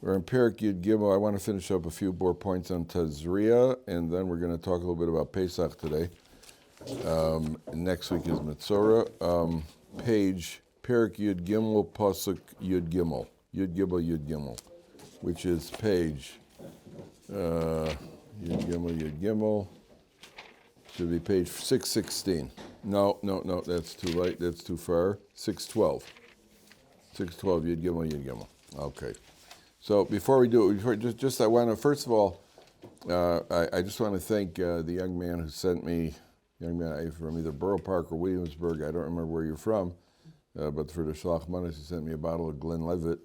We're in Perek Yud Gimel. I want to finish up a few more points on Tazria, and then we're going to talk a little bit about Pesach today. Next week is Metzora. Page Perek Yud Gimel, Pasuk Yud Gimel. Yud Gimel, which is page Yud Gimel. Should be page 616. No, that's too late. That's too far. 612. 612, Yud Gimel. Okay. So before we do it, I want to, first of all, I just want to thank the young man who sent me, from either Borough Park or Williamsburg, I don't remember where you're from, but for the Shalach Manas, he sent me a bottle of Glenlivet.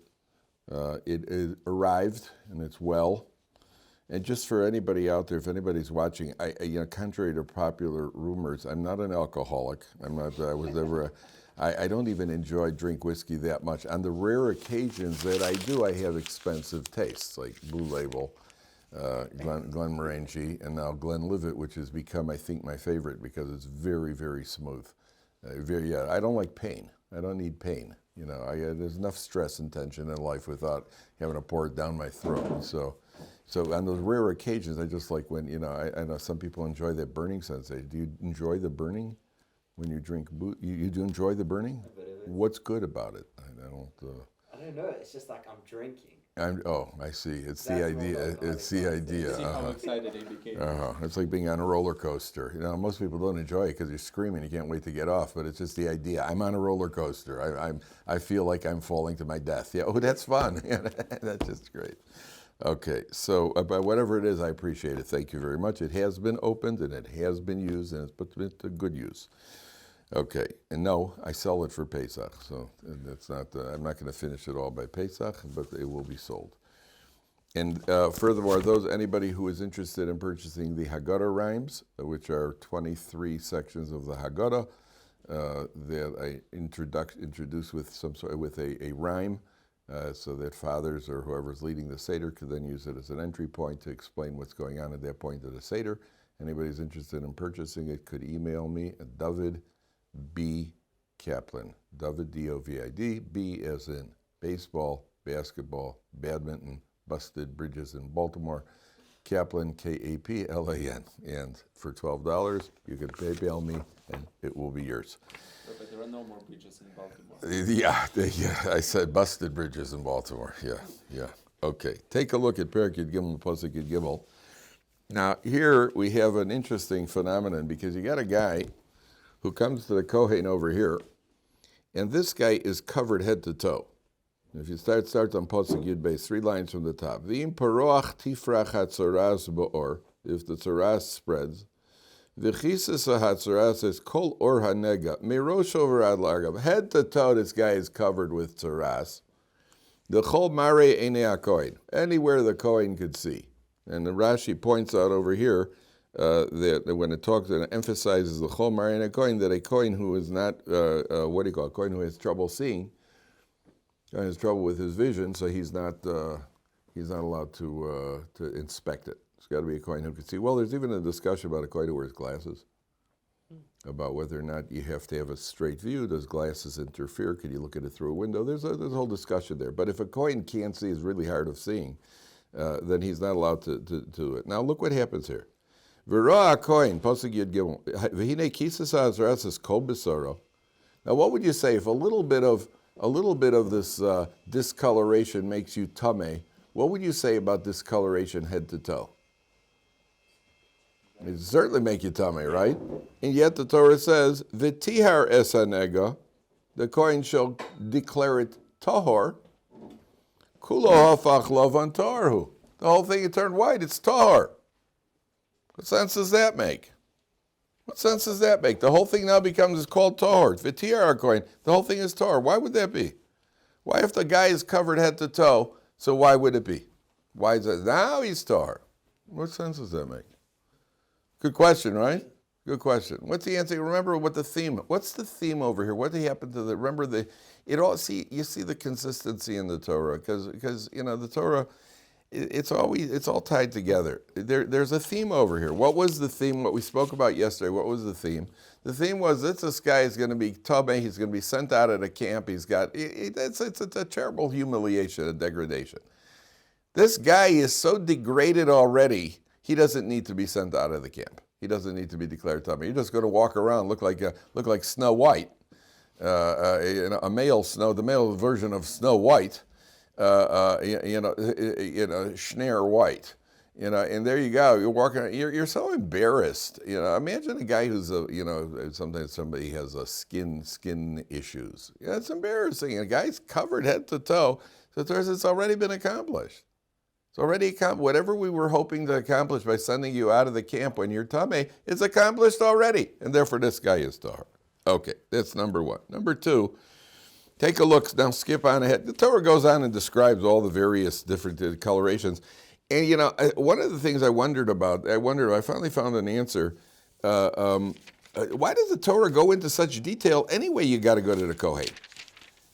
It arrived, and it's well. And just for anybody out there, if anybody's watching, contrary to popular rumors, I'm not an alcoholic. I don't even drink whiskey that much. On the rare occasions that I do, I have expensive tastes, like Blue Label, Glenmorangie, and now Glenlivet, which has become, I think, my favorite because it's very, very smooth. I don't like pain. I don't need pain. There's enough stress and tension in life without having to pour it down my throat. So on those rare occasions, I just like when, I know some people enjoy that burning sensation. Do you enjoy the burning? When you drink booze, you do enjoy the burning? A bit of it. What's good about it? I don't know. It's just like I'm drinking. I see. It's the idea. It's the idea. See how excited he became. It's like being on a roller coaster. Most people don't enjoy it because you're screaming. You can't wait to get off. But it's just the idea. I'm on a roller coaster. I feel like I'm falling to my death. Yeah. Oh, that's fun. That's just great. Okay. So, but whatever it is, I appreciate it. Thank you very much. It has been opened and it has been used and it's put to good use. Okay, and no, I sell it for Pesach, so that's not. I'm not going to finish it all by Pesach, but it will be sold. And furthermore, anybody who is interested in purchasing the Haggadah rhymes, which are 23 sections of the Haggadah, that I introduce with a rhyme, so that fathers or whoever's leading the Seder could then use it as an entry point to explain what's going on at that point of the Seder. Anybody who's interested in purchasing it could email me at Dovid B. Kaplan, Dovid, D-O-V-I-D, B as in baseball, basketball, badminton, busted bridges in Baltimore, Kaplan, K-A-P-L-A-N. And for $12, you can PayPal me, and it will be yours. But there are no more bridges in Baltimore. Yeah, I said busted bridges in Baltimore. Yeah. Okay, take a look at Perek Yud Gimel, Pasuk Yud Gimel. Now, here we have an interesting phenomenon because you got a guy who comes to the Kohen over here, and this guy is covered head to toe. If you start on Pasuk Yud Beis, 3 lines from the top. V'im paroach tifrach Tzaraas ba'or, if the Tzaraas spreads. V'chises ha-Tzaraas is kol or hanega, mirosh over ad largav. Head to toe, this guy is covered with Tzaraas. The chol mare einei ha-Kohen, anywhere the Kohen could see. And the Rashi points out over here, that when it talks and emphasizes the chol marei kohen, that a kohen who is not a kohen who has trouble seeing, has trouble with his vision, so he's not allowed to inspect it. It's got to be a kohen who can see. Well, there's even a discussion about a kohen who wears glasses, about whether or not you have to have a straight view. Does glasses interfere? Can you look at it through a window? There's a whole discussion there. But if a kohen can't see, is really hard of seeing, then he's not allowed to do it. Now look what happens here. V'roa kohen, Pasuk Yud Gimel, v'hinei kisas ha'Tzaraas is kol b'saro. Now, what would you say if a little bit of this discoloration makes you tameh? What would you say about discoloration head to toe? It certainly make you tameh, right? And yet the Torah says v'tihar es hanega, the kohen shall declare it tahor. Kulo hafach lavan taharhu. The whole thing it turned white. It's tahor. What sense does that make? The whole thing now becomes called tahor. V'tihar kohen. The whole thing is tahor. Why would that be? Why, if the guy is covered head to toe, so why would it be? Why is it now he's tahor? What sense does that make? Good question, right? Good question. What's the answer? Remember what the theme? What's the theme over here? What happened to the? Remember you see the consistency in the Torah because the Torah. It's all tied together. There's a theme over here. What was the theme? What we spoke about yesterday, what was the theme? The theme was this guy is going to be tameh, he's going to be sent out of the camp, it's a terrible humiliation, a degradation. This guy is so degraded already, he doesn't need to be sent out of the camp. He doesn't need to be declared tummy. You're just going to walk around, look like Snow White, the male version of Snow White, Schnare White. And there you go. You're walking. You're so embarrassed. Imagine a guy who's sometimes somebody has a skin issues. It's embarrassing. And a guy's covered head to toe. So it's already been accomplished. It's already accomplished. Whatever we were hoping to accomplish by sending you out of the camp when you're tummy, it's accomplished already. And therefore, this guy is tahor. Okay, that's number one. Number two, take a look. Now skip on ahead. The Torah goes on and describes all the various different colorations. And, one of the things I finally found an answer. Why does the Torah go into such detail? Anyway, you got to go to the Kohen.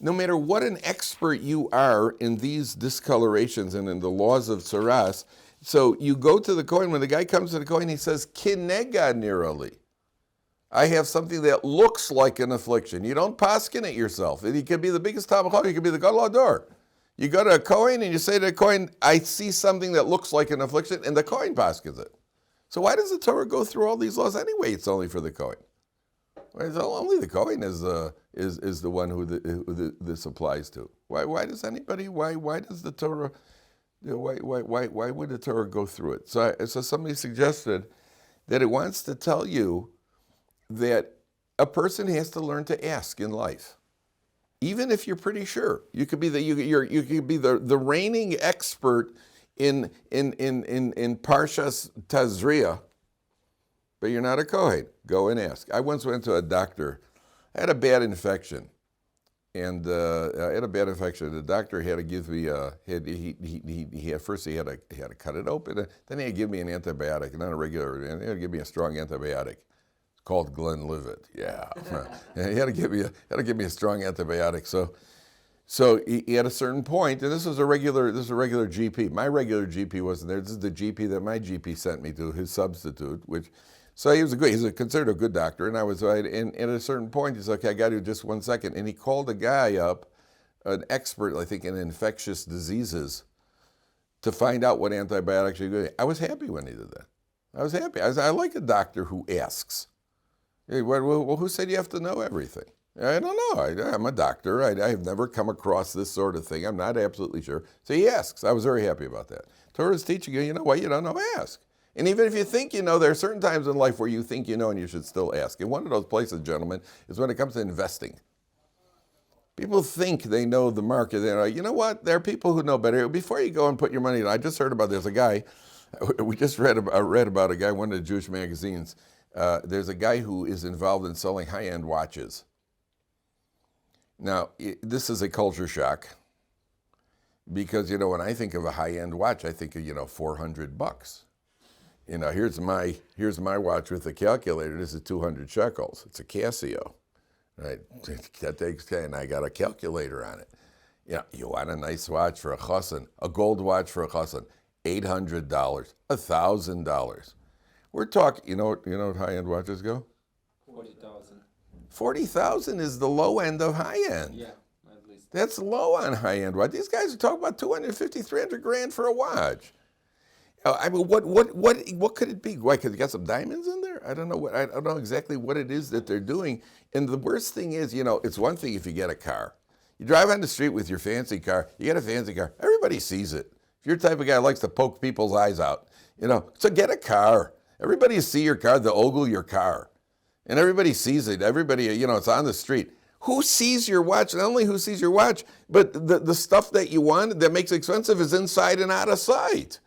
No matter what an expert you are in these discolorations and in the laws of Tzaraas, so you go to the Kohen. When the guy comes to the Kohen, he says, Kinega nirali. I have something that looks like an affliction. You don't paskin it yourself. It could be the biggest Tamachah, it could be the Gadol Hador. You go to a Kohen and you say to the Kohen, I see something that looks like an affliction, and the Kohen paskins it. So why does the Torah go through all these laws anyway? It's only for the Kohen. Only the Kohen is the one who this applies to. Why does the Torah? Why would the Torah go through it? So somebody suggested that it wants to tell you that a person has to learn to ask in life. Even if you're pretty sure, you could be the reigning expert in Parsha's Tazria, but you're not a Kohen. Go and ask. I once went to a doctor. I had a bad infection, and The doctor had to give me first he had to cut it open. Then he had to give me an antibiotic, not a regular. And he had to give me a strong antibiotic. Called Glenlivet. Yeah. He had to give me a strong antibiotic. So he at a certain point, and this was a regular GP. My regular GP wasn't there. This is the GP that my GP sent me to, his substitute. So he's considered a good doctor, and I was right. And at a certain point, he's like, okay, I got you just 1 second, and he called a guy up, an expert, I think, in infectious diseases, to find out what antibiotics you could. I was happy when he did that. I was happy. I like a doctor who asks. Hey, well, who said you have to know everything? I don't know. I'm a doctor. I have never come across this sort of thing. I'm not absolutely sure. So he asks. I was very happy about that. Torah is teaching you, what you don't know, ask. And even if you think you know, there are certain times in life where you think you know and you should still ask. And one of those places, gentlemen, is when it comes to investing. People think they know the market. They're like, you know what? There are people who know better. Before you go and put your money in, I just heard about, there's a guy, we just read about a guy, one of the Jewish magazines. There's a guy who is involved in selling high-end watches. Now, this is a culture shock because, when I think of a high-end watch, I think of, $400. Here's my watch with a calculator. This is 200 shekels. It's a Casio, right? That takes, and I got a calculator on it. You want a nice watch for a chassan, a gold watch for a chassan, $800, $1,000. We're talking, you know what high-end watches go? 40,000. 40,000 is the low end of high-end. Yeah, at least. That's low on high-end watch. These guys are talking about 250, 300 grand for a watch. I mean, what could it be? Why? Because you got some diamonds in there? I don't know exactly what it is that they're doing. And the worst thing is, it's one thing if you get a car. You drive on the street with your fancy car. You get a fancy car. Everybody sees it. If you're the type of guy who likes to poke people's eyes out, so get a car. Everybody see your car, the ogle your car. And everybody sees it. Everybody, it's on the street. Who sees your watch? Not only who sees your watch, but the stuff that you want that makes it expensive is inside and out of sight.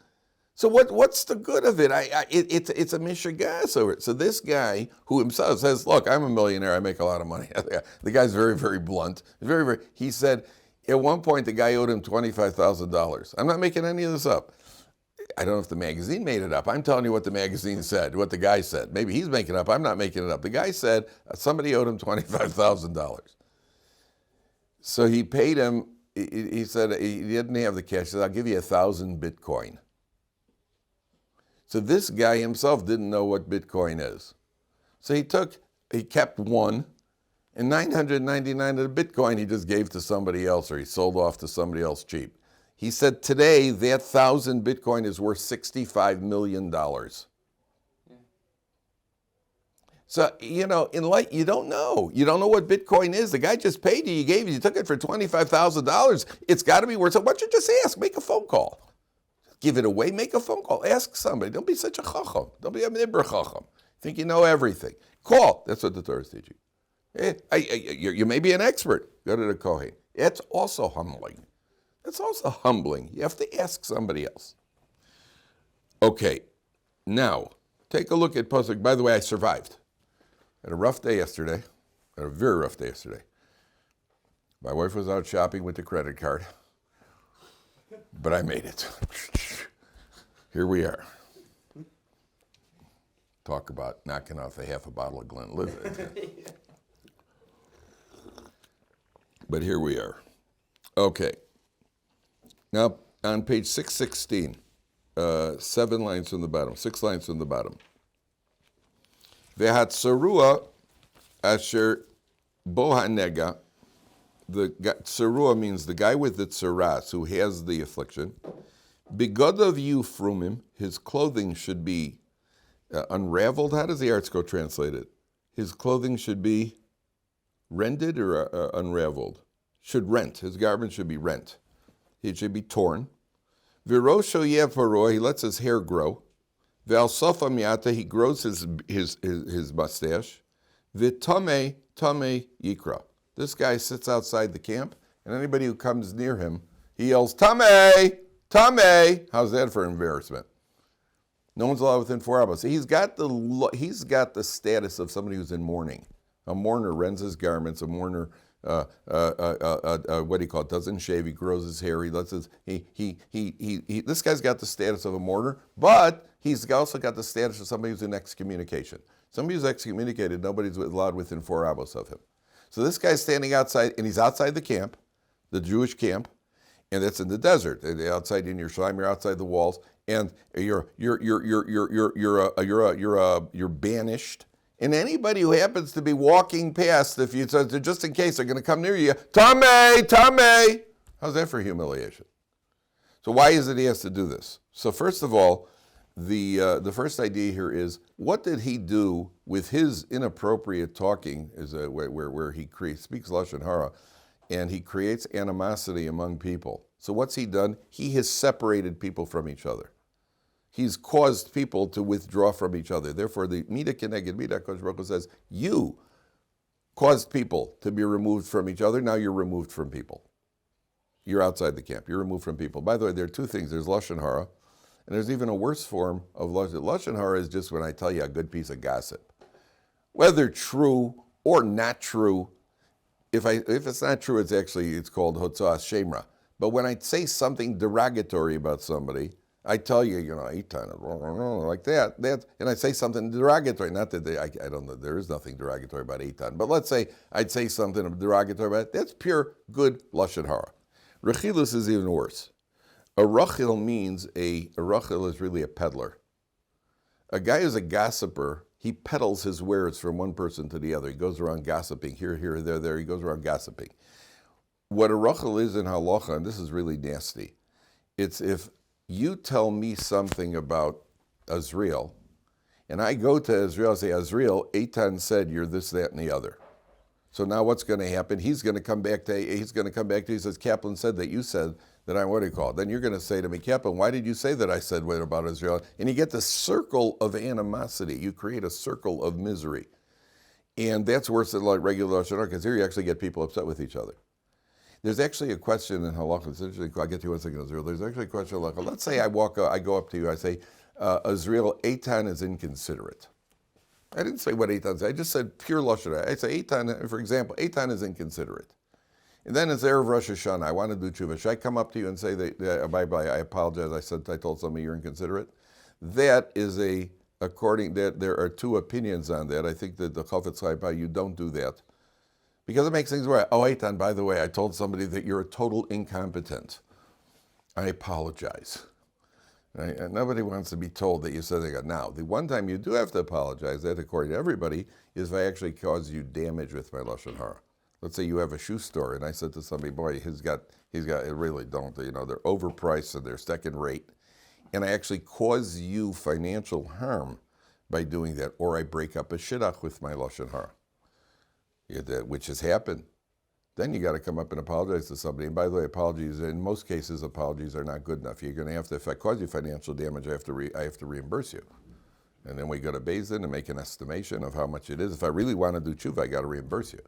So what's the good of it? It's a mishigas over it. So this guy who himself says, look, I'm a millionaire. I make a lot of money. The guy's very, very blunt. He said at one point the guy owed him $25,000. I'm not making any of this up. I don't know if the magazine made it up. I'm telling you what the magazine said, what the guy said. Maybe he's making it up. I'm not making it up. The guy said somebody owed him $25,000. So he paid him. He said he didn't have the cash. He said, I'll give you 1,000 Bitcoin. So this guy himself didn't know what Bitcoin is. So he kept one, and 999 of the Bitcoin he just gave to somebody else, or he sold off to somebody else cheap. He said today that 1,000 Bitcoin is worth $65 million. So, in light, you don't know. You don't know what Bitcoin is. The guy just paid you. You took it for $25,000. It's got to be worth it. Why don't you just ask? Make a phone call. Give it away. Make a phone call. Ask somebody. Don't be such a chacham. Don't be a nibber chacham. Think you know everything. Call. That's what the Torah is teaching. You may be an expert. Go to the Kohen. It's also humbling. That's also humbling. You have to ask somebody else. Okay. Now, take a look at Pasuk. By the way, I survived. I had a rough day yesterday. I had a very rough day yesterday. My wife was out shopping with the credit card. But I made it. Here we are. Talk about knocking off a half a bottle of Glenlivet. But here we are. Okay. Now, on page 616, 7 lines from the bottom, 6 lines from the bottom. Ve'hatzarua asher bohanega. The tzarua means the guy with the tzaraas, who has the affliction. Bigodav yufrumim, his clothing should be unraveled. How does the ArtScroll translate it? His clothing should be rended or unraveled? Should rent. His garment should be rent. He should be torn. Virosho yevaro, he lets his hair grow. Val sofa miata, he grows his mustache. Vitame yikra. This guy sits outside the camp, and anybody who comes near him, he yells, Tame! Tame! How's that for embarrassment? No one's allowed within 4 hours. He's got the status of somebody who's in mourning. A mourner rends his garments. A mourner, what do you call it? Doesn't shave. He grows his hair. He lets his. This guy's got the status of a mourner, but he's also got the status of somebody who's in excommunication. Somebody who's excommunicated, nobody's allowed within 4 hours of him. So this guy's standing outside, and he's outside the camp, the Jewish camp, and it's in the desert. Outside in Yerushalayim, you're outside the walls, and you're banished. And anybody who happens to be walking past, if you just in case they're going to come near you, Tame. How's that for humiliation? So why is it he has to do this? So first of all, the first idea here is, what did he do with his inappropriate talking, where he speaks Lashon Hara, and he creates animosity among people. So what's he done? He has separated people from each other. He's caused people to withdraw from each other. Therefore, the Mida Keneged Mida, Kosh Baruch Hu says, you caused people to be removed from each other, now you're removed from people. You're outside the camp, you're removed from people. By the way, there are two things. There's Lashon Hara, and there's even a worse form of Lashon. Lashon Hara is just when I tell you a good piece of gossip. Whether true or not true, if it's not true, it's called Hotzah Shemra. But when I say something derogatory about somebody, I tell you, Eitan, like that, and I say something derogatory. Not that I don't know, there is nothing derogatory about Eitan, but let's say I'd say something derogatory about it. That's pure good Lashon Hara. Rechilus is even worse. A rachil means a rachil is really a peddler. A guy who's a gossiper, he peddles his wares from one person to the other. He goes around gossiping here, there. He goes around gossiping. What a rachil is in halacha, and this is really nasty, it's if you tell me something about Azriel, and I go to Azriel and say, Azriel, Eitan said you're this, that, and the other. So now what's going to happen? He's going to come back to you. He says, Kaplan said that you said that I'm, what do you call it? Then you're going to say to me, Kaplan, why did you say that I said what about Israel? And you get the circle of animosity. You create a circle of misery. And that's worse than like regular Lashon Hara, because here you actually get people upset with each other. There's actually a question in halacha. It's interesting. I'll get to you one second, Azriel. There's actually a question in halacha. Let's say I go up to you. I say, Azriel, Eitan is inconsiderate. I didn't say what Eitan said. I just said pure Lashon Hara. I say Eitan, for example, Eitan is inconsiderate. And then it's Erev Rosh Hashanah. I want to do tshuva. Should I come up to you and say that, bye, I apologize. I told somebody you're inconsiderate? That is according that there are two opinions on that. I think that the Chafetz Chaim, you don't do that. Because it makes things worse. Oh, Eitan, by the way, I told somebody that you're a total incompetent. I apologize. Right? And nobody wants to be told that you said that. Now, the one time you do have to apologize, that according to everybody, is if I actually cause you damage with my Lashon Hara. Let's say you have a shoe store, and I said to somebody, boy, he's got, it really don't, they're overpriced and they're second rate. And I actually cause you financial harm by doing that, or I break up a shidduch with my Lashon Hara, which has happened. Then you got to come up and apologize to somebody. And by the way, apologies, in most cases, apologies are not good enough. You're going to have to, if I cause you financial damage, I have to reimburse you. And then we go to Beis Din and make an estimation of how much it is. If I really want to do tshuva, I got to reimburse you.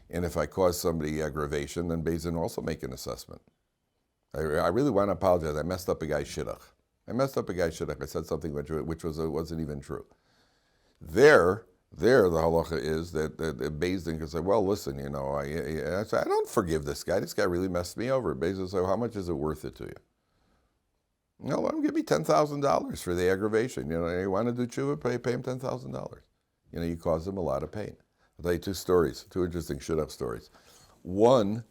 And if I cause somebody aggravation, then Beis Din also make an assessment. I really want to apologize. I messed up a guy's shidduch. I said something which wasn't even true. There, the halacha is that Beis Din can say, well, listen, I don't forgive this guy. This guy really messed me over. Beis Din say, how much is it worth it to you? No, let him give me $10,000 for the aggravation. You want to do tshuva, pay him $10,000. You cause him a lot of pain. I'll tell you two interesting shidduch stories. One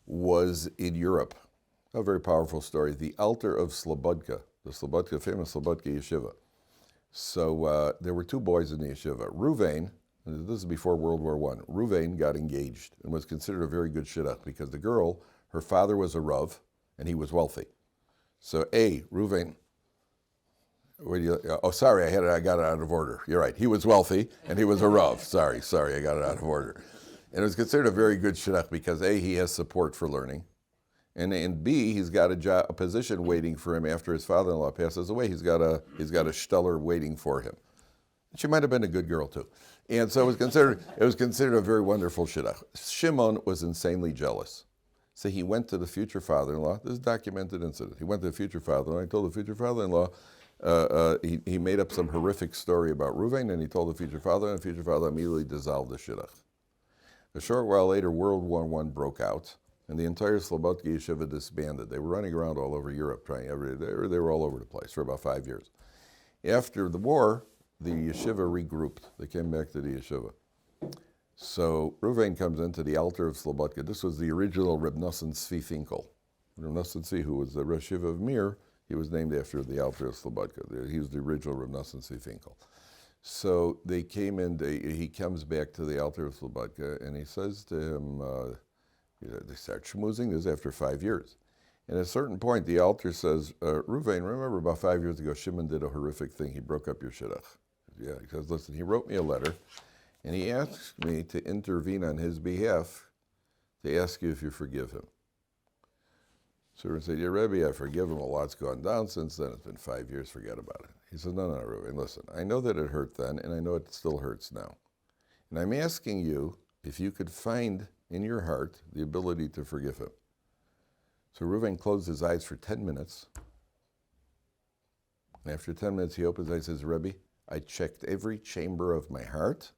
was in Europe, a very powerful story. The altar of Slobodka, famous Slobodka yeshiva. So there were two boys in the yeshiva. Ruvain, this is before World War I, Ruvain got engaged and was considered a very good shidduch because the girl, her father was a rav, and he was wealthy. So Ruvain, sorry, I got it out of order. You're right. He was wealthy and he was a rav. Sorry, I got it out of order. And it was considered a very good shidduch because he has support for learning, and B, he's got a position waiting for him after his father-in-law passes away. He's got a shteller waiting for him. She might have been a good girl too, and so it was considered a very wonderful shidduch. Shimon was insanely jealous. So he went to the future father-in-law. This is a documented incident. He went to the future father-in-law. He told the future father-in-law, he made up some horrific story about Ruvain, and he told the future father-in-law, and the future father immediately dissolved the shidduch. A short while later, World War I broke out, and the entire Slobodka yeshiva disbanded. They were running around all over Europe, they were all over the place for about 5 years. After the war, the yeshiva regrouped. They came back to the yeshiva. So Ruvain comes into the altar of Slobodka. This was the original Reb Nosson Tzvi Finkel. Reb Nosson Tzvi, who was the Rosh Yeshiva of Mir, he was named after the altar of Slobodka. He was the original Reb Nosson Tzvi Finkel. So they came in, he comes back to the altar of Slobodka, and he says to him, they start schmoozing. This is after 5 years. And at a certain point, the altar says, Ruvain, remember about 5 years ago, Shimon did a horrific thing. He broke up your shidduch. Yeah, he says, listen, he wrote me a letter, and he asked me to intervene on his behalf to ask you if you forgive him. So I said, yeah, Rabbi, I forgive him. A lot's gone down since then. It's been 5 years. Forget about it. He said, no, Ruvain, listen, I know that it hurt then, and I know it still hurts now. And I'm asking you if you could find in your heart the ability to forgive him. So Ruvain closed his eyes for 10 minutes. And after 10 minutes, he opens his eyes and says, Rabbi, I checked every chamber of my heart.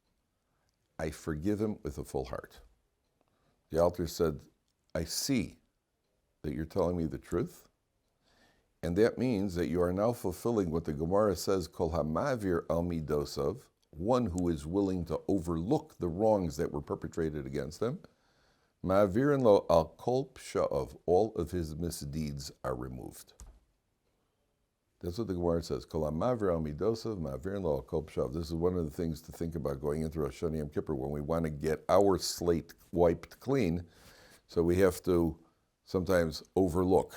I forgive him with a full heart. The altar said, I see that you're telling me the truth. And that means that you are now fulfilling what the Gemara says, Kol hamavir al midosav, one who is willing to overlook the wrongs that were perpetrated against him. Ma'avirin lo al kol psha'av, all of his misdeeds are removed. That's what the Gemara says. Kol hamavir al midosav, ma'avirin lo al kol psha'av. This is one of the things to think about going into Rosh Hashanah Yom Kippur when we want to get our slate wiped clean. So we have to sometimes overlook.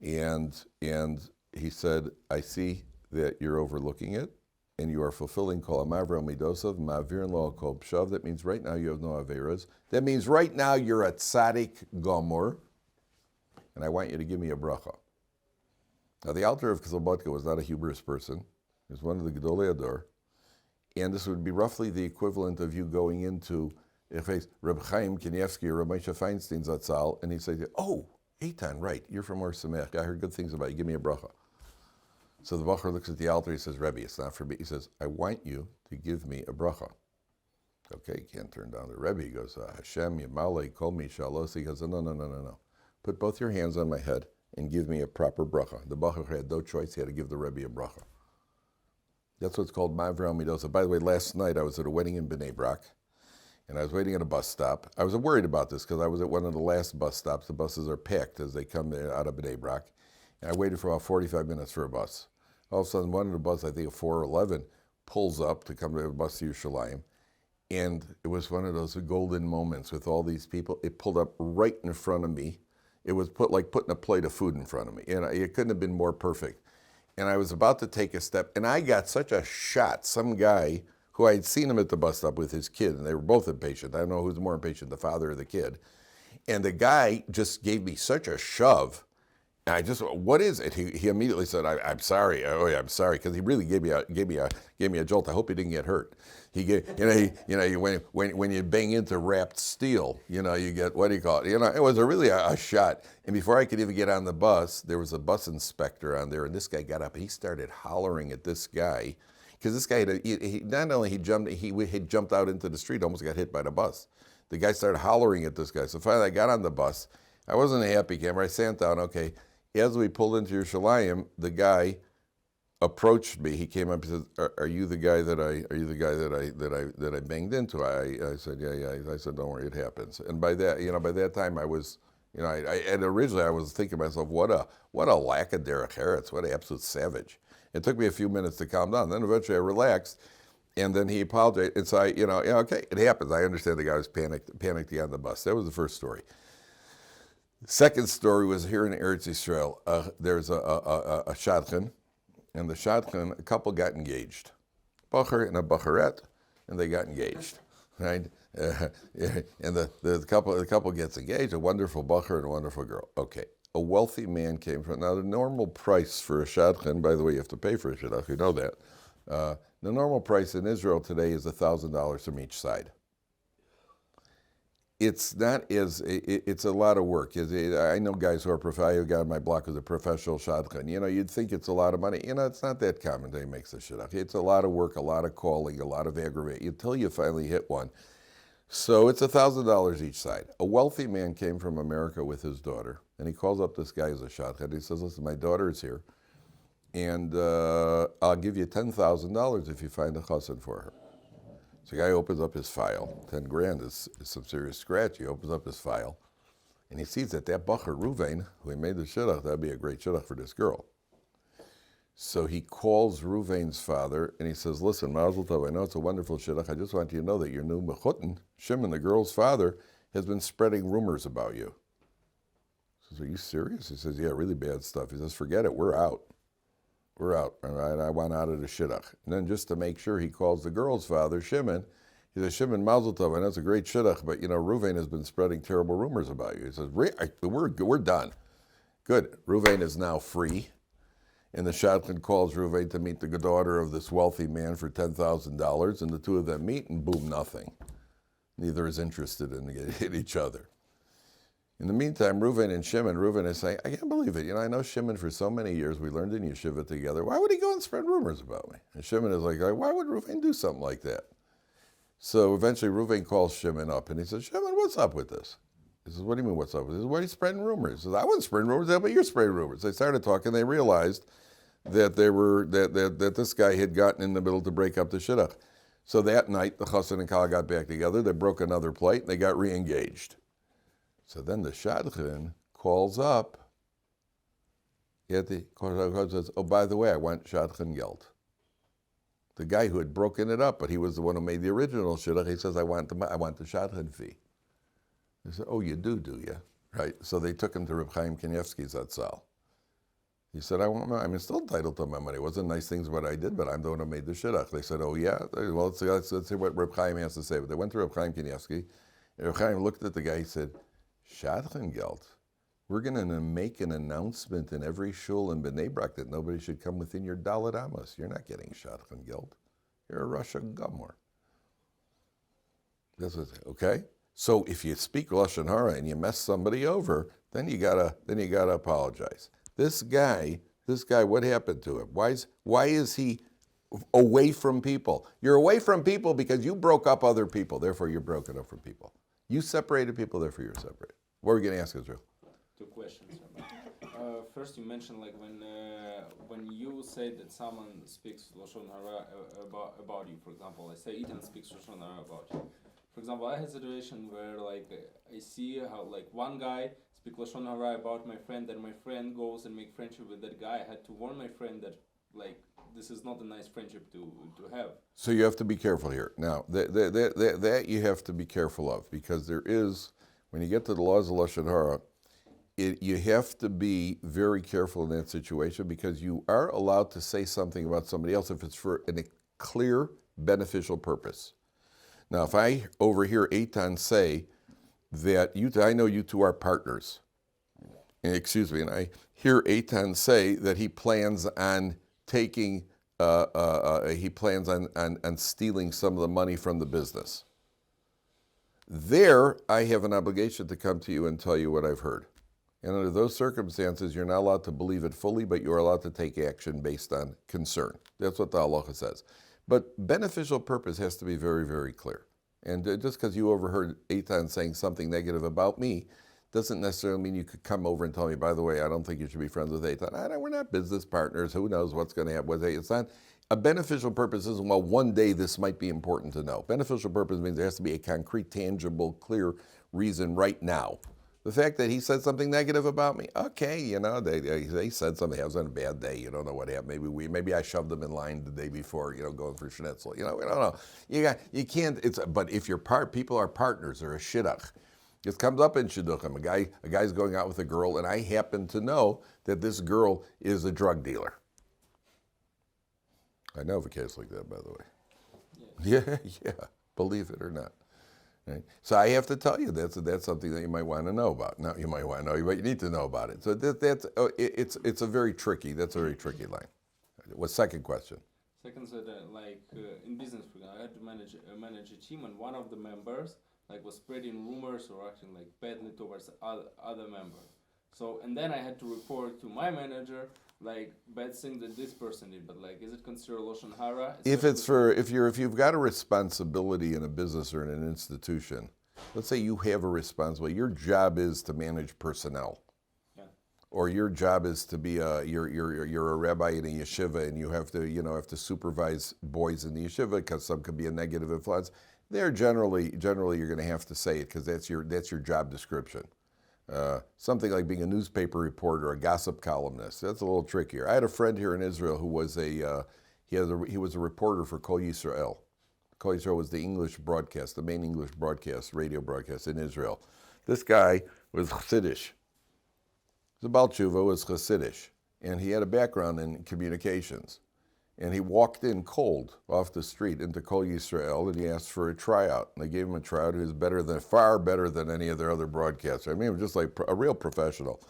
And he said, I see that you're overlooking it, and you are fulfilling Kol HaMavra Midosav, Ma'avirin Lo Kol Pshav. That means right now you have no Averas. That means right now you're a Tzaddik Gomor, and I want you to give me a bracha. Now the altar of Slobodka was not a hubris person. He was one of the Gedolei Ador, and this would be roughly the equivalent of you going into Reb Chaim Kanievsky or Reb Moshe Feinstein Zatzal, and he'd say, oh, Eitan, right, you're from Ohr Somayach. I heard good things about you. Give me a bracha. So the Bachar looks at the altar. He says, Rebbe, it's not for me. He says, I want you to give me a bracha. Okay, you can't turn down the Rebbe. He goes, Hashem, Yamale, Kol Mi Shalos. He goes, no. Put both your hands on my head and give me a proper bracha. The Bachar had no choice. He had to give the Rebbe a bracha. That's what's called Ma'avirin Midosav. By the way, last night I was at a wedding in Bnei Brak, and I was waiting at a bus stop. I was worried about this because I was at one of the last bus stops. The buses are packed as they come out of Bnei Brak. And I waited for about 45 minutes for a bus. All of a sudden, one of the buses, I think a 411, pulls up to come to a bus to Yerushalayim. And it was one of those golden moments with all these people. It pulled up right in front of me. It was like putting a plate of food in front of me. And it couldn't have been more perfect. And I was about to take a step, and I got such a shot. Some guy who I had seen him at the bus stop with his kid, and they were both impatient. I don't know who's more impatient, the father or the kid. And the guy just gave me such a shove. And I just, what is it? He immediately said, I'm sorry. Oh yeah, I'm sorry, because he really gave me a jolt. I hope he didn't get hurt. He gave, when you bang into wrapped steel, you get, what do you call it? It was really a shot. And before I could even get on the bus, there was a bus inspector on there, and this guy got up. He started hollering at this guy, because this guy not only he had jumped out into the street, almost got hit by the bus. The guy started hollering at this guy. So finally, I got on the bus. I wasn't a happy camper. I sat down. Okay. As we pulled into Yerushalayim, the guy approached me. He came up and said, "Are you the guy that I banged into?" I said, "Yeah." I said, "Don't worry, it happens." And by that time, I was, and originally I was thinking to myself, what a lack of derech eretz, what an absolute savage. It took me a few minutes to calm down. Then eventually I relaxed, and then he apologized. And so okay, it happens. I understand the guy was panicked on the bus. That was the first story. Second story was here in Eretz Yisrael. There's a shadchan, and the shadchan, a couple got engaged. Bacher and a bacherette, and they got engaged, right? And the couple gets engaged, a wonderful bacher and a wonderful girl. Okay, a wealthy man came from, now the normal price for a shadchan, by the way, you have to pay for a shadchan, you know that. The normal price in Israel today is $1,000 from each side. It's a lot of work. I know guys who are I have a guy on my block who's a professional shadchan. You'd think it's a lot of money. It's not that common that he makes a shidduch. It's a lot of work, a lot of calling, a lot of aggravation, until you finally hit one. So it's $1,000 each side. A wealthy man came from America with his daughter, and he calls up this guy as a shadchan. He says, "Listen, my daughter is here, and I'll give you $10,000 if you find a chassan for her." So the guy opens up his file. 10 grand is some serious scratch. He opens up his file, and he sees that bacher Ruvain, who he made the shidduch, that'd be a great shidduch for this girl. So he calls Ruvain's father, and he says, "Listen, Mazel Tov, I know it's a wonderful shidduch. I just want you to know that your new mechutin, Shimon, the girl's father, has been spreading rumors about you." He says, "Are you serious?" He says, "Yeah, really bad stuff." He says, "Forget it, we're out. We're out." And I want out of the shidduch. And then just to make sure, he calls the girl's father, Shimon. He says, "Shimon, Mazel Tov, I know it's a great shidduch, but Ruvain has been spreading terrible rumors about you." He says, we're done. Good. Ruvain is now free. And the shadchan calls Ruvain to meet the daughter of this wealthy man for $10,000, and the two of them meet, and boom, nothing. Neither is interested in each other. In the meantime, Reuven is saying, "I can't believe it. I know Shimon for so many years. We learned in Yeshiva together. Why would he go and spread rumors about me?" And Shimon is like, "Why would Reuven do something like that?" So eventually Reuven calls Shimon up, and he says, "Shimon, what's up with this?" He says, "What do you mean, what's up with this?" "Why are you spreading rumors?" He says, "I wasn't spreading rumors, but you're spreading rumors." They started talking. They realized that that this guy had gotten in the middle to break up the shidduch. So that night, the chassan and kala got back together. They broke another plate, and they got re-engaged. So then the shadchan calls up. Says, "Oh, by the way, I want shadchan geld." The guy who had broken it up, but he was the one who made the original shidduch. He says, "I want the shadchan fee." They said, "Oh, you do you?" Right? So they took him to Reb Chaim Kanievsky's Zatzal. He said, I'm still entitled to my money. It wasn't nice things what I did, but I'm the one who made the shidduch." They said, "Oh yeah? Well, let's hear what Reb Chaim has to say." But they went to Reb Chaim Kanievsky, and Reb Chaim looked at the guy. He said, "Shadchan geld. We're going to make an announcement in every shul in Bnei Brak that nobody should come within your Dalet Amos. You're not getting shadchan geld. You're a Russia Gomor." This was okay. So if you speak Lashon Hara and you mess somebody over, then you gotta apologize. This guy, what happened to him? Why is he away from people? You're away from people because you broke up other people. Therefore, you're broken up from people. You separated people. Therefore, you're separated. What are we going to ask, Israel? Two questions. First, you mentioned like when you say that someone speaks Lashon Hara about you. For example, I say Ethan speaks Lashon Hara about you. For example, I had a situation where I see how one guy speak Lashon Hara about my friend, and my friend goes and make friendship with that guy. I had to warn my friend that like this is not a nice friendship to have. So you have to be careful here. Now, that you have to be careful of, because there is, when you get to the laws of Lashon Hara, you have to be very careful in that situation, because you are allowed to say something about somebody else if it's for a clear, beneficial purpose. Now, if I overhear Eitan say that I know you two are partners, and I hear Eitan say that he plans on taking, he plans on stealing some of the money from the business. There, I have an obligation to come to you and tell you what I've heard. And under those circumstances, you're not allowed to believe it fully, but you're allowed to take action based on concern. That's what the halacha says. But beneficial purpose has to be very, very clear. And just because you overheard Eitan saying something negative about me doesn't necessarily mean you could come over and tell me, by the way, I don't think you should be friends with Eitan. We're not business partners. Who knows what's going to happen with Eitan? It's not a beneficial purpose. Isn't, well, one day this might be important to know. Beneficial purpose means there has to be a concrete, tangible, clear reason right now. The fact that he said something negative about me, okay, they said something. I was on a bad day. You don't know what happened. Maybe I shoved them in line the day before, going for schnitzel. We don't know. You can't. But if people are partners or a shidduch, it comes up in shidduchim. A guy's going out with a girl, and I happen to know that this girl is a drug dealer. I know of a case like that, by the way. Yeah, believe it or not. Right? So I have to tell you that's something that you might want to know about. Not you might want to know, but you need to know about it. So it's a very tricky line. What's second question? Second said in business, I had to manage a team, and one of the members was spreading rumors or acting badly towards other member. So and then I had to report to my manager bad thing that this person did. But is it considered Lashon Hara? If you've got a responsibility in a business or in an institution, let's say you have a responsibility. Your job is to manage personnel. Yeah. Or your job is to be you're a rabbi in a yeshiva, and you have to supervise boys in the yeshiva because some could be a negative influence. There generally you're going to have to say it because that's your job description. Something like being a newspaper reporter, a gossip columnist, that's a little trickier. I had a friend here in Israel who was he was a reporter for Kol Yisrael. Kol Yisrael was the English broadcast, the main English broadcast, radio broadcast in Israel. This guy was Chassidish. The Baal Tshuva was Chassidish, and he had a background in communications. And he walked in cold off the street into Kol Yisrael, and he asked for a tryout. And they gave him a tryout. He was far better than any of their other broadcasters. I mean, he was just like a real professional.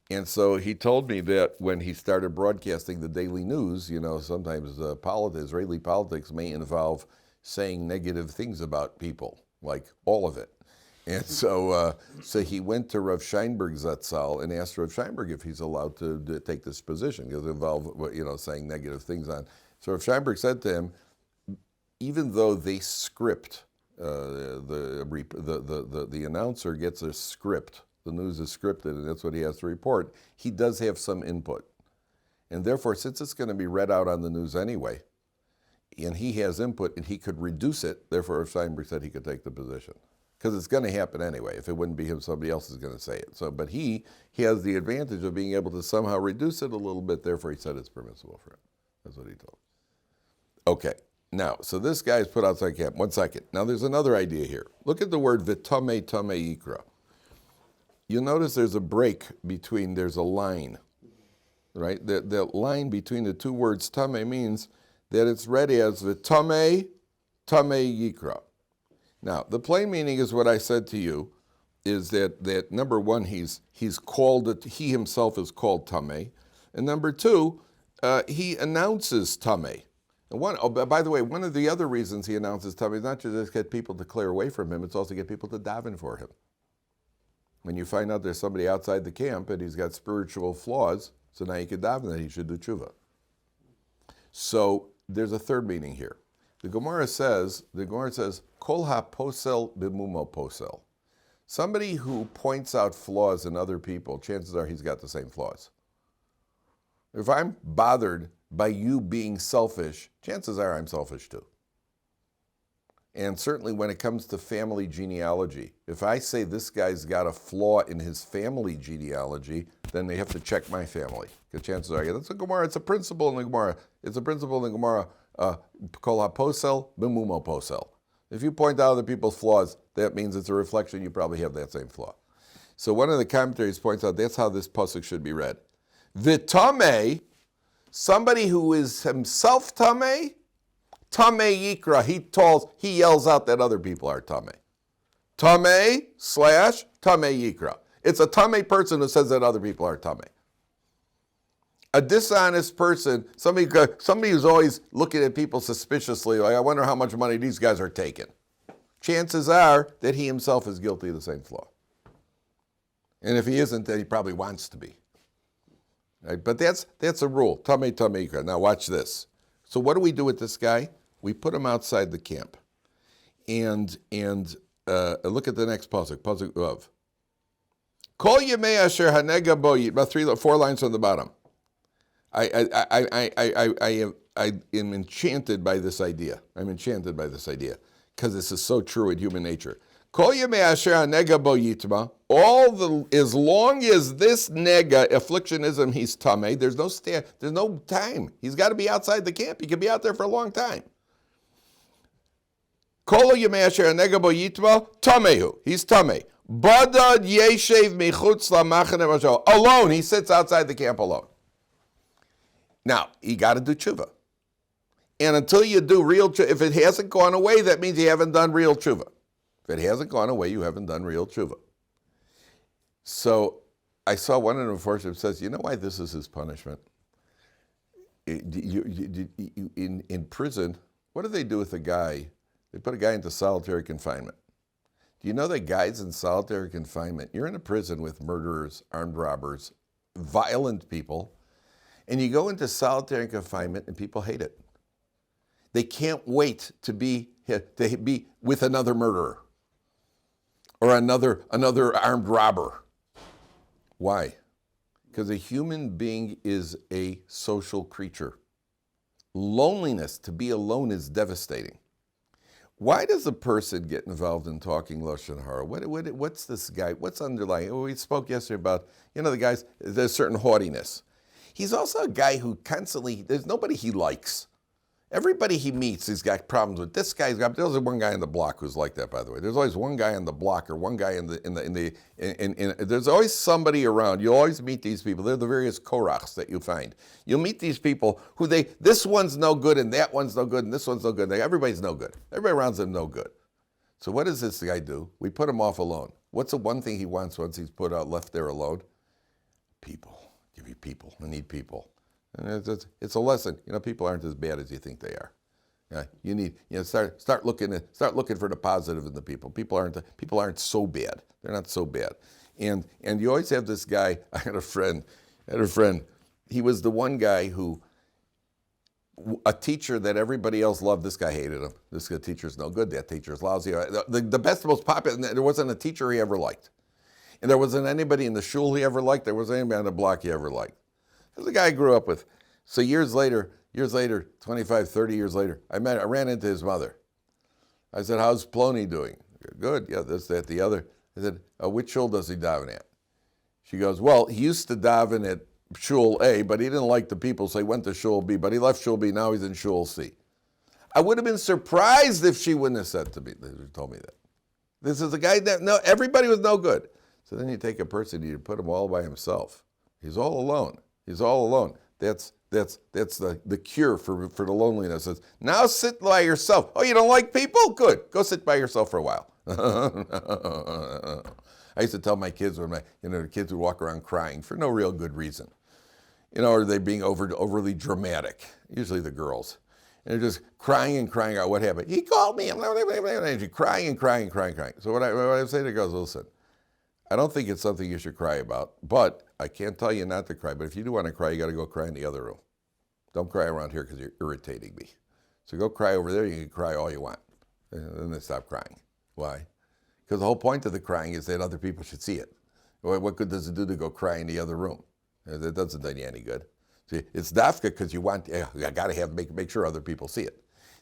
And so he told me that when he started broadcasting the daily news, sometimes Israeli politics may involve saying negative things about people, like all of it. And so he went to Rav Scheinberg Zatzal and asked Rav Scheinberg if he's allowed to take this position because it involved, saying negative things on. So Rav Scheinberg said to him, even though they script, the announcer gets a script, the news is scripted, and that's what he has to report, he does have some input. And therefore, since it's going to be read out on the news anyway, and he has input and he could reduce it, therefore Rav Scheinberg said he could take the position. Because it's going to happen anyway. If it wouldn't be him, somebody else is going to say it. So, but he has the advantage of being able to somehow reduce it a little bit. Therefore, he said it's permissible for him. That's what he told. Okay. Now, so this guy is put outside camp. 1 second. Now, there's another idea here. Look at the word v'tamei tamei yikra. You'll notice there's a break between. There's a line, right? That line between the two words tamei means that it's read as v'tamei tamei yikra. Now, the plain meaning is what I said to you, is that number one, he himself is called Tameh, and number two, he announces Tameh. And by the way, one of the other reasons he announces Tameh is not just to get people to clear away from him, it's also to get people to daven for him. When you find out there's somebody outside the camp and he's got spiritual flaws, so now you can daven that he should do tshuva. So there's a third meaning here. The Gemara says, Kol ha-posel b'mumo posel. Somebody who points out flaws in other people, chances are he's got the same flaws. If I'm bothered by you being selfish, chances are I'm selfish too. And certainly when it comes to family genealogy, if I say this guy's got a flaw in his family genealogy, then they have to check my family. Because chances are, that's a Gemara, it's a principle in the Gemara. It's a principle in the Gemara, kol ha-posel b'mumo posel. If you point out other people's flaws, that means it's a reflection you probably have that same flaw. So one of the commentaries points out that's how this pasuk should be read. V'tameh, somebody who is himself tameh, tameh yikra, he yells out that other people are tameh. Tameh / tameh yikra. It's a tameh person who says that other people are tameh. A dishonest person, somebody who's always looking at people suspiciously, like, I wonder how much money these guys are taking. Chances are that he himself is guilty of the same flaw. And if he isn't, then he probably wants to be. Right? But that's a rule. Tameh yikra. Now watch this. So what do we do with this guy? We put him outside the camp. And look at the next pasuk of. Kol yemei asher hanega bo, about 4 lines from the bottom. I am enchanted by this idea. I'm enchanted by this idea because this is so true in human nature. Kol yemei asher hanega bo yitma. As long as this nega affliction is him, he's tameh. There's no time. He's got to be outside the camp. He can be out there for a long time. Kol yemei asher hanega bo yitma tamehu. He's tameh. Badad yeshev michutz lamachane masho. Alone, he sits outside the camp alone. Now, you got to do tshuva. And until you do real tshuva, if it hasn't gone away, that means you haven't done real tshuva. If it hasn't gone away, you haven't done real tshuva. So I saw one of the Mepharshim says, you know why this is his punishment? In prison, what do they do with a guy? They put a guy into solitary confinement. Do you know that guys in solitary confinement, you're in a prison with murderers, armed robbers, violent people, and you go into solitary confinement and people hate it. They can't wait to be with another murderer or another armed robber. Why? Because a human being is a social creature. Loneliness, to be alone, is devastating. Why does a person get involved in talking Lashon Hara? What's this guy? What's underlying? We spoke yesterday about, the guys, there's certain haughtiness. He's also a guy who constantly, there's nobody he likes. Everybody he meets, he's got problems with. There's one guy on the block who's like that, by the way. There's always one guy on the block or one guy there's always somebody around. You'll always meet these people. They're the various korachs that you find. You'll meet these people who this one's no good and that one's no good and this one's no good. Everybody's no good. Everybody around them no good. So what does this guy do? We put him off alone. What's the one thing he wants once he's left there alone? People. Give you people. I need people. And it's a lesson. People aren't as bad as you think they are. Yeah, you need start looking for the positive in the people. People aren't so bad. They're not so bad. And you always have this guy. I had a friend. He was the one guy who, a teacher that everybody else loved. This guy hated him. This teacher's no good. That teacher's lousy. The best, most popular. There wasn't a teacher he ever liked. And there wasn't anybody in the shul he ever liked. There wasn't anybody on the block he ever liked. This is a guy I grew up with. So years later, 25, 30 years later, I ran into his mother. I said, how's Plony doing? Good, yeah, this, that, the other. I said, which shul does he daven at? She goes, well, he used to daven at shul A, but he didn't like the people, so he went to shul B, but he left shul B, now he's in shul C. I would have been surprised if she wouldn't have said to me, told me that. This is a guy that, everybody was no good. So then you take a person, you put him all by himself. He's all alone. That's the cure for the loneliness. It's, now sit by yourself. Oh, you don't like people? Good. Go sit by yourself for a while. I used to tell my kids when the kids would walk around crying for no real good reason. Or they being overly dramatic, usually the girls. And they're just crying out what happened. He called me, and crying. So what I say to the girls, listen, I don't think it's something you should cry about, but I can't tell you not to cry. But if you do want to cry, you got to go cry in the other room. Don't cry around here because you're irritating me. So go cry over there. You can cry all you want. And then they stop crying. Why? Because the whole point of the crying is that other people should see it. What good does it do to go cry in the other room? That doesn't do you any good. See, it's dafka because you got to make sure other people see it.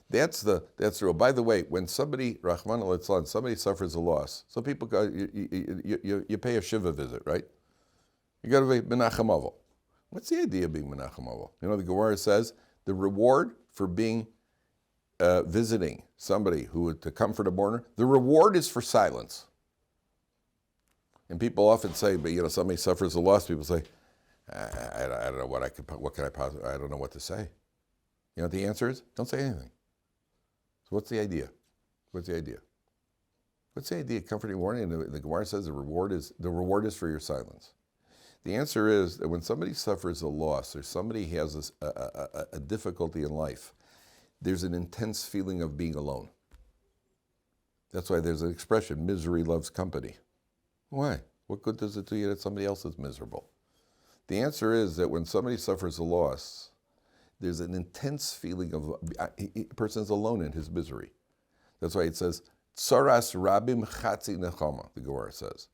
That's the rule. By the way, when somebody, Rahman al somebody suffers a loss, so people go, you pay a Shiva visit, right? You go to Menachem Avel. What's the idea of being Menachem Avel? You know, the Gemara says the reward for being visiting somebody who to comfort a mourner, the reward is for silence. And people often say, but you know, somebody suffers a loss. People say, I don't know what can I possibly, I don't know what to say. You know what the answer is? Don't say anything. So what's the idea? What's the idea? What's the idea of comforting mourning? And the Gemara says the reward is for your silence. The answer is that when somebody suffers a loss or somebody has a difficulty in life, there's an intense feeling of being alone. That's why there's an expression, misery loves company. Why? What good does it do you that somebody else is miserable? The answer is that when somebody suffers a loss, there's an intense feeling of a person's alone in his misery. That's why it says, Tzaraas rabim chatzi nechama, the Gemara says.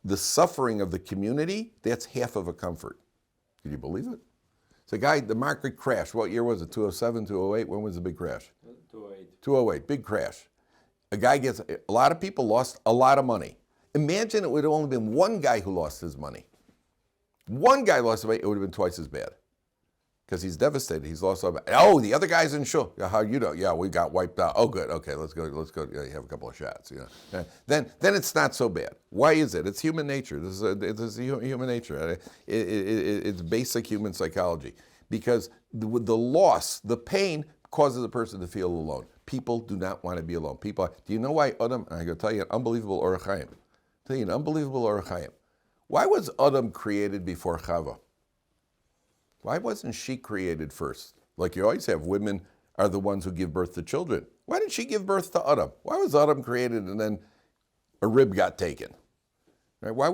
The suffering of the community, that's half of a comfort. Can you believe it? It's a guy, the market crashed. What year was it? 2007, 2008? When was the big crash? 208. 208, big crash. A lot of people lost a lot of money. Imagine it would have only been one guy who lost his money. One guy lost his money, it would have been twice as bad. Because he's devastated. He's lost all. Oh, the other guy's in shul. Yeah, how you know? Yeah, we got wiped out. Oh, good. Okay, let's go. Have a couple of shots. You know. Then it's not so bad. Why is it? It's human nature. This is human nature. It's basic human psychology. Because the loss, the pain, causes a person to feel alone. People do not want to be alone. Do you know why Adam? I'm going to tell you an unbelievable Orach Chaim. Why was Adam created before Chava? Why wasn't she created first? Like you always have, women are the ones who give birth to children. Why did she give birth to Adam? Why was Adam created and then a rib got taken? Right? Why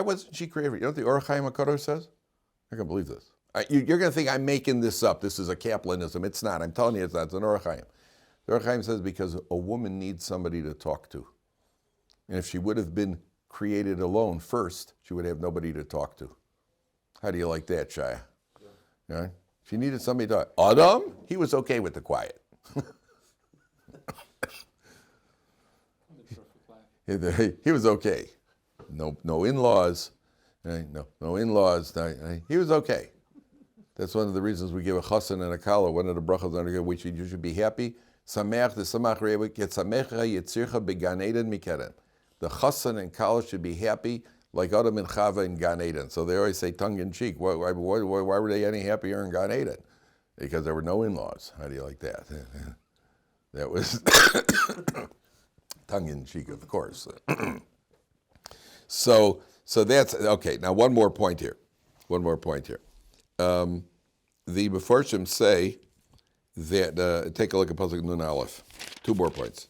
wasn't she created? You know what the Orach Chaim HaKadosh says? I can't believe this. You're going to think I'm making this up. This is a Kaplanism. It's not. I'm telling you it's not. It's an Orach Chaim. The Orach Chaim says because a woman needs somebody to talk to. And if she would have been created alone first, she would have nobody to talk to. How do you like that, Shia? Yeah. She needed somebody to talk. Adam, he was okay with the quiet. He was okay. No in-laws. No in-laws. He was okay. That's one of the reasons we give a chassan and a kala. One of the brachas under which you should be happy. Sameach the samach re'evik yetzamecha yitzircha began eden mikeren. The chassan and kala should be happy like Adam and Chava in Gan Eden. So they always say tongue-in-cheek, why were they any happier in Gan Eden? Because there were no in-laws. How do you like that? That was tongue-in-cheek, of course. So that's, okay, now one more point here. The Mefarshim say that, take a look at Pasuk Nun Aleph. 2 more points.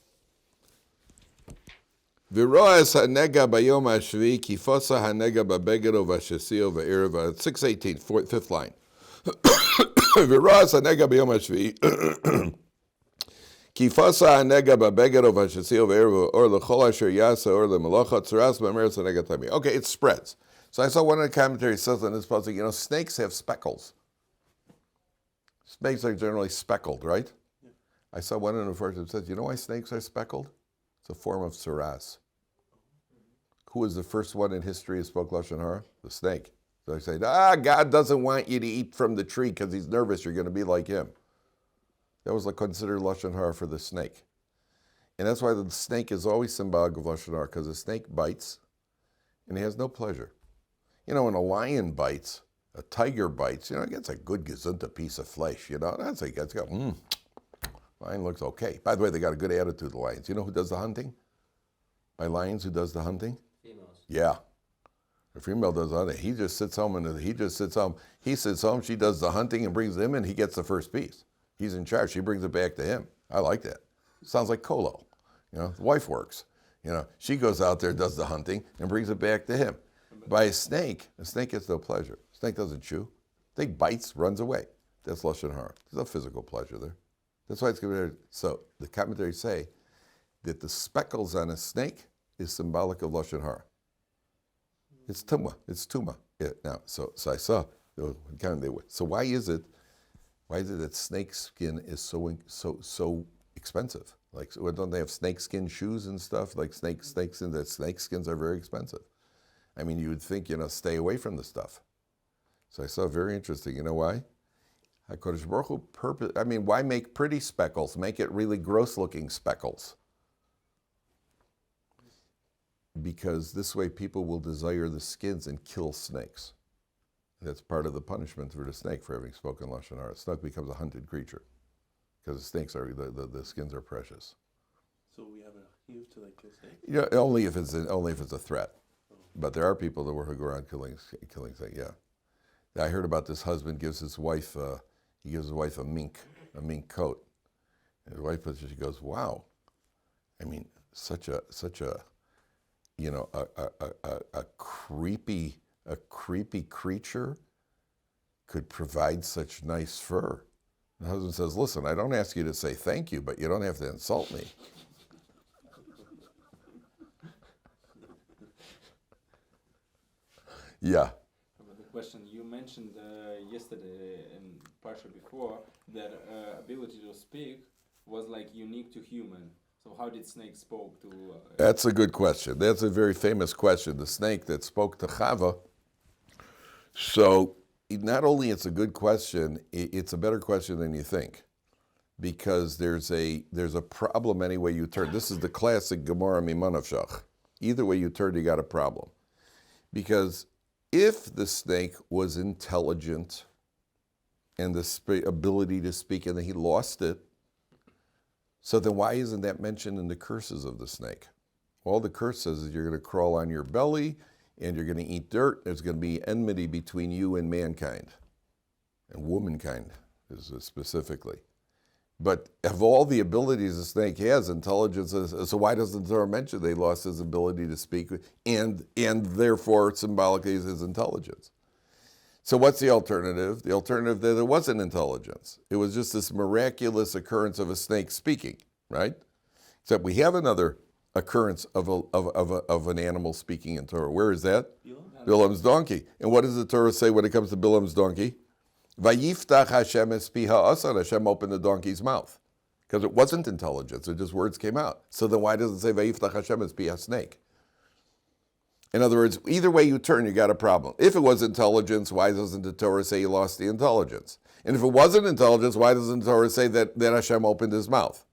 V'roas hanega bayom hashvi kifosa hanega babegero v'shesio v'erev 618 5th line. V'roas hanega bayom hashvi kifosa hanega babegero v'shesio v'erev or l'chol asher yasa or l'melacha Tzaraas b'meretz hanega tami. Okay, it spreads. So I saw one of the commentaries says on this pasuk, snakes have speckles. Snakes are generally speckled, right? Yeah. I saw one in the first that says, you know why snakes are speckled? It's a form of Tzaraas. Who was the first one in history who spoke Lashon Hara? The snake. So they say, God doesn't want you to eat from the tree because he's nervous you're going to be like him. That was considered Lashon Hara for the snake. And that's why the snake is always symbolic of Lashon Hara, because the snake bites and he has no pleasure. When a lion bites, a tiger bites, it gets a good gesunta piece of flesh, That's like, lion looks okay. By the way, they got a good attitude, the lions. You know who does the hunting? By lions, who does the hunting? Females. Yeah. The female does the hunting. He just sits home He sits home, she does the hunting and brings him in, he gets the first piece. He's in charge. She brings it back to him. I like that. Sounds like Kolo. The wife works. She goes out there, does the hunting, and brings it back to him. By a snake gets no pleasure. A snake doesn't chew. Snake bites, runs away. That's Lashon Hara. There's no physical pleasure there. That's why it's considered. So the commentaries say that the speckles on a snake is symbolic of Lashon Hara. It's tumah. Yeah, now, so I saw. So why is it Why is it that snake skin is so expensive? Like, don't they have snake skin shoes and stuff? Like snake skins, that snake skins are very expensive. I mean, you would think, stay away from the stuff. So I saw very interesting. You know why? HaKadosh Baruch Hu why make pretty speckles? Make it really gross-looking speckles. Because this way people will desire the skins and kill snakes. That's part of the punishment for the snake for having spoken Lashon Hara. The snake becomes a hunted creature because the snakes are the skins are precious. So we have a huge to kill snakes. Yeah, only if it's a threat. But there are people who go around killing snakes. Yeah, I heard about this husband gives his wife a mink coat. And his wife she goes, wow. I mean, such a creepy creature could provide such nice fur. The husband says, listen, I don't ask you to say thank you, but you don't have to insult me. Yeah. The question you mentioned yesterday in Parsha before, that ability to speak was like unique to human. So how did snake spoke to... That's a good question. That's a very famous question. The snake that spoke to Chava. So not only it's a good question, it's a better question than you think. Because there's a problem any way you turn. This is the classic Gemara Mimanavshach. Either way you turn, you got a problem. Because if the snake was intelligent and the ability to speak and then he lost it, so then why isn't that mentioned in the curses of the snake? All the curse says is you're going to crawl on your belly and you're going to eat dirt. There's going to be enmity between you and mankind, and womankind specifically. But of all the abilities a snake has, intelligence so why doesn't the Torah mention they lost his ability to speak and therefore symbolically his intelligence? So what's the alternative? The alternative that it wasn't intelligence. It was just this miraculous occurrence of a snake speaking, right? Except we have another occurrence of an animal speaking in Torah. Where is that? Bilam's donkey. And what does the Torah say when it comes to Bilam's donkey? Vayiftach Hashem es pi ha'asad. Hashem opened the donkey's mouth. Because it wasn't intelligence, it just words came out. So then why doesn't it say Vayiftach Hashem es pi ha'snake? In other words, either way you turn, you got a problem. If it was intelligence, why doesn't the Torah say he lost the intelligence? And if it wasn't intelligence, why doesn't the Torah say that Hashem opened his mouth?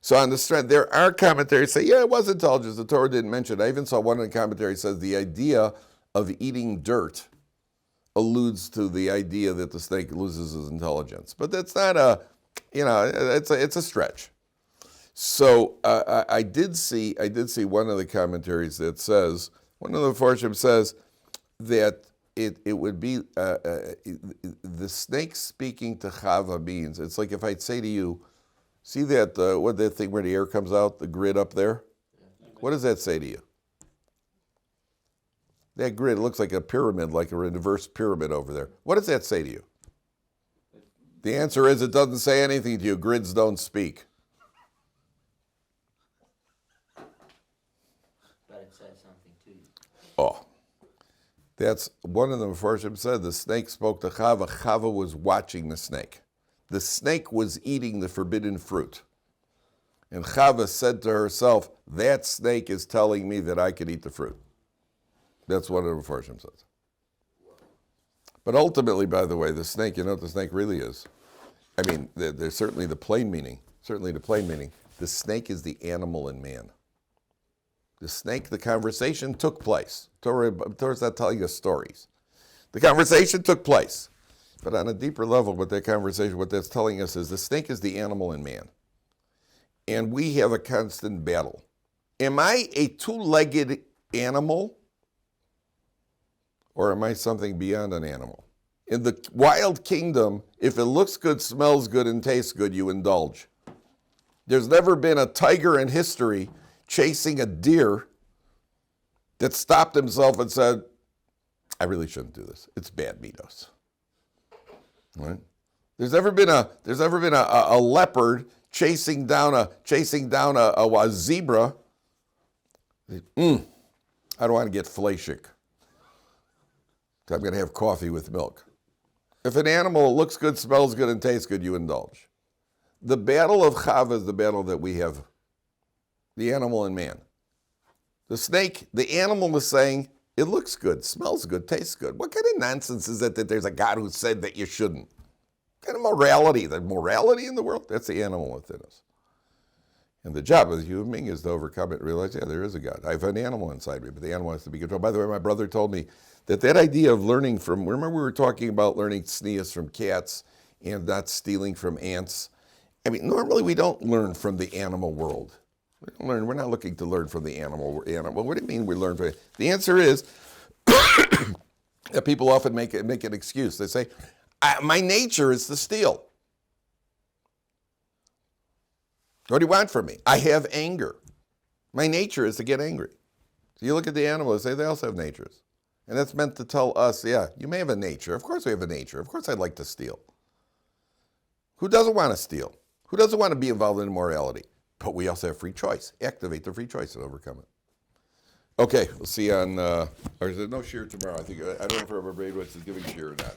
So on the strength, there are commentaries say, yeah, it was intelligence. The Torah didn't mention it. I even saw one in the commentary says the idea of eating dirt alludes to the idea that the snake loses his intelligence. But that's not it's a stretch. So I did see one of the commentaries that says, one of the Farshim says that it would be the snake speaking to Chava means, it's like if I'd say to you, see that, that thing where the air comes out, the grid up there? What does that say to you? That grid looks like a pyramid, like a reverse pyramid over there. What does that say to you? The answer is it doesn't say anything to you. Grids don't speak. But it says something to you. Oh. That's one of the Mefarshim said the snake spoke to Chava. Chava was watching the snake. The snake was eating the forbidden fruit. And Chava said to herself, that snake is telling me that I could eat the fruit. That's what the Mefarshim says. But ultimately, by the way, the snake, you know what the snake really is? I mean, there's certainly the plain meaning. The snake is the animal in man. The snake, the conversation took place. Torah's not telling us stories. The conversation took place. But on a deeper level, what that's telling us is the snake is the animal in man. And we have a constant battle. Am I a two-legged animal? Or am I something beyond an animal? In the wild kingdom, if it looks good, smells good, and tastes good, you indulge. There's never been a tiger in history chasing a deer that stopped himself and said, I really shouldn't do this. It's bad meatos. Right? There's never been a leopard chasing down a zebra. I don't want to get fleishik. I'm going to have coffee with milk. If an animal looks good, smells good, and tastes good, you indulge. The battle of Chava is the battle that we have, the animal and man. The snake, the animal is saying, it looks good, smells good, tastes good. What kind of nonsense is it that there's a God who said that you shouldn't? What kind of morality? The morality in the world? That's the animal within us. And the job of the human being is to overcome it and realize, yeah, there is a God. I have an animal inside me, but the animal has to be controlled. By the way, my brother told me that idea of learning from, remember we were talking about learning tznius from cats and not stealing from ants? I mean, normally we don't learn from the animal world. We're not looking to learn from the animal. What do you mean we learn from it? The answer is that people often make an excuse. They say, my nature is to steal. What do you want from me? I have anger. My nature is to get angry. So you look at the animals, they also have natures. And that's meant to tell us, yeah, you may have a nature. Of course we have a nature. Of course I'd like to steal. Who doesn't want to steal? Who doesn't want to be involved in immorality? But we also have free choice. Activate the free choice and overcome it. Okay, we'll see you on, or is there no shiur tomorrow? I don't know if Rabbi is giving shiur or not.